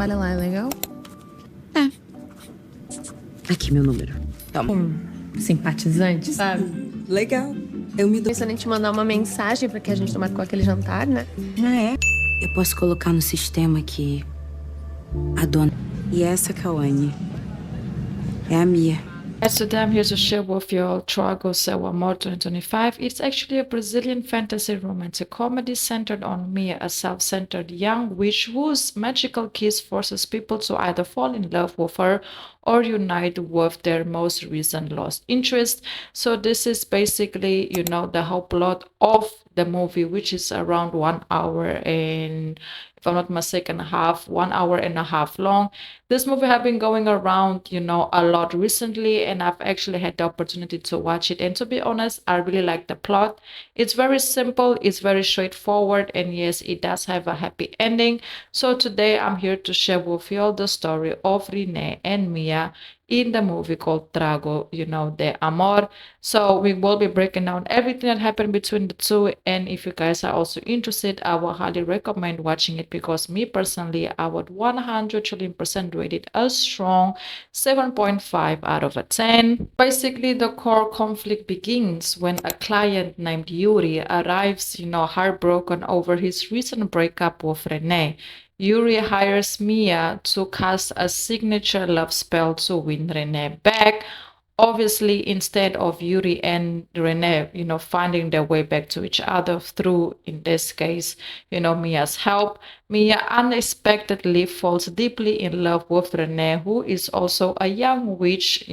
Trabalha lá, é legal? Aqui, meu número. Toma. Simpatizante, sabe? Legal. Eu me dou... Pensando em te mandar uma mensagem porque a gente não marcou aquele jantar, né? Ah, é? Eu posso colocar no sistema que a dona... E essa Cauane é a Mia. Today I'm here to share with you all Trago Seu Amor 2025. It's actually a Brazilian fantasy romantic comedy centered on Mia, a self-centered young witch whose magical kiss forces people to either fall in love with her or unite with their most recent lost interest. So this is basically, the whole plot of the movie, which is around 1 hour and, if I'm not mistaken, 1 hour and a half long. This movie have been going around, a lot recently, and I've actually had the opportunity to watch it. And to be honest, I really like the plot. It's very simple, it's very straightforward, and yes, it does have a happy ending. So today I'm here to share with you all the story of Rene and Mia in the movie called Trago, de Amor. So we will be breaking down everything that happened between the two. And if you guys are also interested, I will highly recommend watching it, because me personally, I would 100% rate it a strong 7.5 out of a 10. Basically, the core conflict begins when a client named Yuri arrives, heartbroken over his recent breakup with Rene. Yuri hires Mia to cast a signature love spell to win Rene back. Obviously, instead of Yuri and Rene, finding their way back to each other through, in this case, Mia's help, Mia unexpectedly falls deeply in love with Rene, who is also a young witch,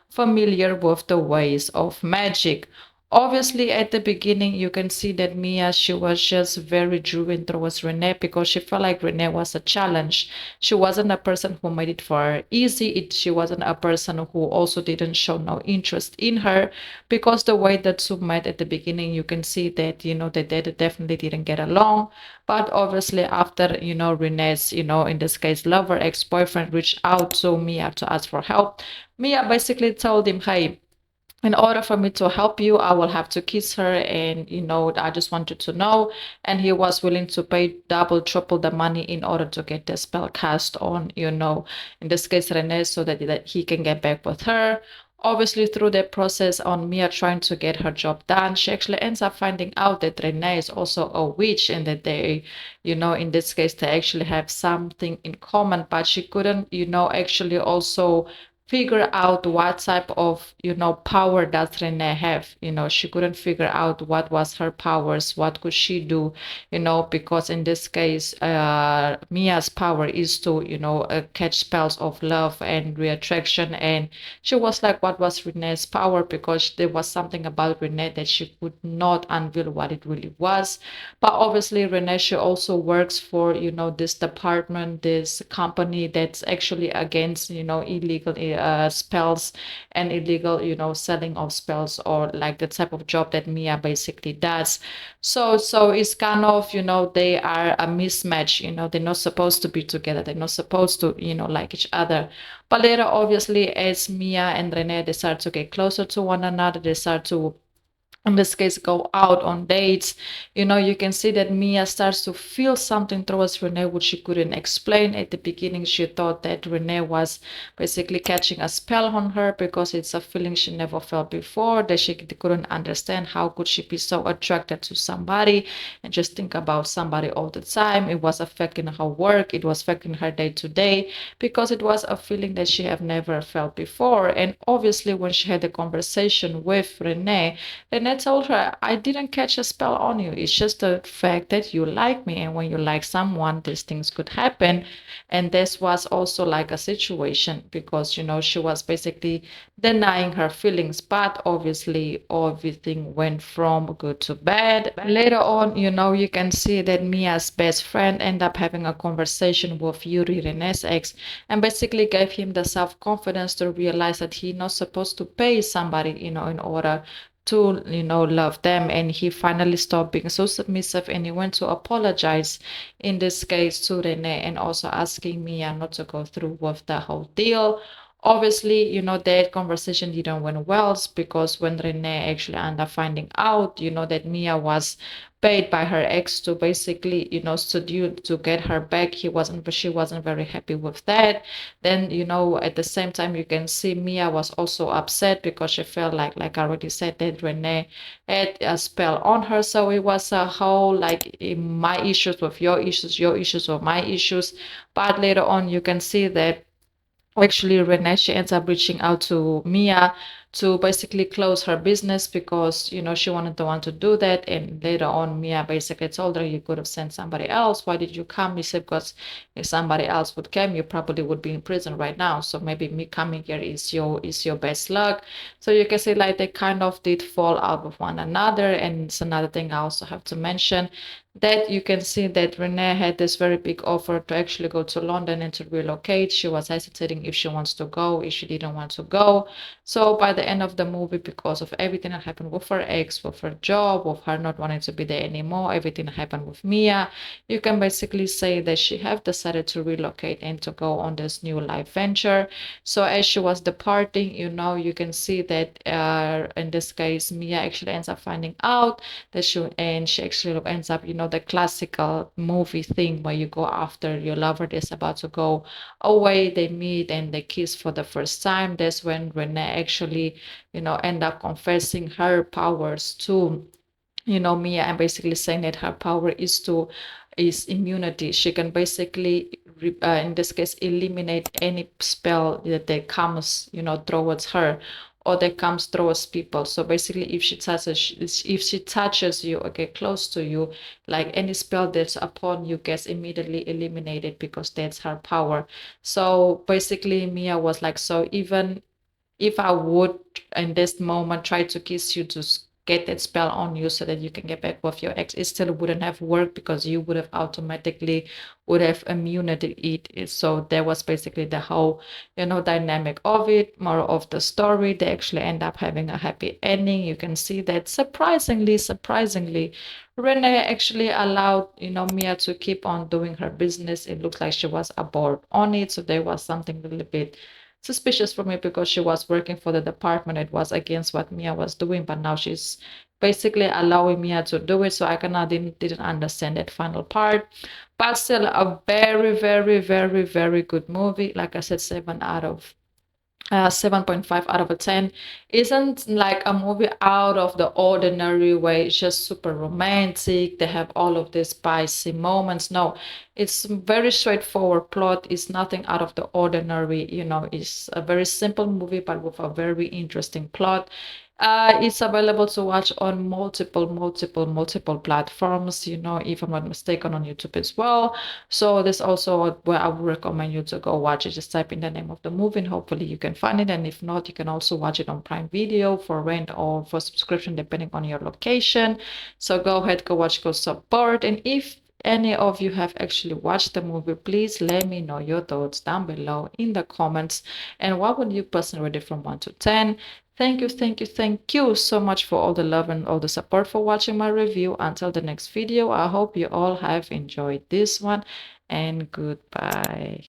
familiar with the ways of magic. Obviously, at the beginning, you can see that Mia, she was just very driven towards Rene because she felt like Rene was a challenge. She wasn't a person who made it for her easy. She wasn't a person who also didn't show no interest in her, because the way that two met at the beginning, you can see that, that they definitely didn't get along. But obviously, after, Rene's, in this case, lover, ex-boyfriend reached out to Mia to ask for help, Mia basically told him, hey, in order for me to help you, I will have to kiss her, and I just wanted to know. And he was willing to pay double, triple the money in order to get the spell cast on, in this case, Rene, so that he can get back with her. Obviously, through the process on Mia trying to get her job done, she actually ends up finding out that Rene is also a witch, and that they, in this case, they actually have something in common, but she couldn't, actually also figure out what type of power does Rene have. She couldn't figure out what was her powers, what could she do, because in this case, Mia's power is to catch spells of love and reattraction, and she was like, what was Rene's power? Because there was something about Rene that she could not unveil what it really was. But obviously, Rene, she also works for this department, this company that's actually against illegal spells and illegal selling of spells, or like the type of job that Mia basically does. So it's kind of they are a mismatch. They're not supposed to be together, they're not supposed to like each other. But later, obviously, as Mia and Rene, they start to get closer to one another, they start to, in this case, go out on dates. You can see that Mia starts to feel something towards Rene, which she couldn't explain. At the beginning, she thought that Rene was basically catching a spell on her, because it's a feeling she never felt before, that she couldn't understand. How could she be so attracted to somebody and just think about somebody all the time? It was affecting her work, it was affecting her day to day, because it was a feeling that she had never felt before. And obviously, when she had a conversation with Rene told her, I didn't catch a spell on you. It's just the fact that you like me. And when you like someone, these things could happen. And this was also like a situation, because, she was basically denying her feelings. But obviously, everything went from good to bad. Later on, you can see that Mia's best friend ended up having a conversation with Yuri, Rene's ex, and basically gave him the self-confidence to realize that he's not supposed to pay somebody, in order to love them. And he finally stopped being so submissive, and he went to apologize, in this case, to Rene, and also asking Mia not to go through with the whole deal. Obviously, that conversation didn't went well because when Rene actually ended up finding out, that Mia was paid by her ex to basically, seduce to get her back, she wasn't very happy with that. Then, at the same time, you can see Mia was also upset because she felt like I already said, that Rene had a spell on her. So it was a whole like my issues with your issues with my issues. But later on, you can see that actually Rene, she ends up reaching out to Mia to basically close her business because she wanted the one to do that. And later on, Mia basically told her, you could have sent somebody else. Why did you come? He said, because if somebody else would come, you probably would be in prison right now. So maybe me coming here is your best luck. So you can say like they kind of did fall out with one another. And it's another thing I also have to mention, that you can see that Renee had this very big offer to actually go to London and to relocate. She was hesitating if she wants to go, if she didn't want to go. So by the end of the movie, because of everything that happened with her ex, with her job, with her not wanting to be there anymore, everything that happened with Mia, you can basically say that she have decided to relocate and to go on this new life venture. So as she was departing, you can see that in this case, Mia actually ends up finding out that she actually ends up, the classical movie thing where you go after your lover is about to go away, they meet and they kiss for the first time. That's when Renee actually, end up confessing her powers to Mia, and basically saying that her power is immunity. She can basically in this case eliminate any spell that comes towards her or that comes towards people. So basically if she touches you or get close to you, like any spell that's upon you gets immediately eliminated because that's her power. So basically Mia was like, so even if I would in this moment try to kiss you to get that spell on you so that you can get back with your ex, it still wouldn't have worked because you would have automatically would have immunity it. So that was basically the whole dynamic of it. More of the story, they actually end up having a happy ending. You can see that surprisingly Renee actually allowed Mia to keep on doing her business. It looked like she was aboard on it, so there was something a little bit suspicious for me because she was working for the department. It was against what Mia was doing, but now she's basically allowing Mia to do it. So I kind of didn't understand that final part. But still a very, very, very, very good movie. Like I said, 7.5 out of a 10. Isn't like a movie out of the ordinary way. It's just super romantic. They have all of these spicy moments. No, it's very straightforward plot. It's nothing out of the ordinary. It's a very simple movie, but with a very interesting plot. It's available to watch on multiple platforms, if I'm not mistaken, on YouTube as well. So this also where I would recommend you to go watch it. Just type in the name of the movie and hopefully you can find it. And if not, you can also watch it on Prime Video for rent or for subscription, depending on your location. So go ahead, go watch, go support. And if any of you have actually watched the movie, please let me know your thoughts down below in the comments. And what would you personally rate it from 1 to 10? Thank you so much for all the love and all the support for watching my review. Until the next video, I hope you all have enjoyed this one, and goodbye.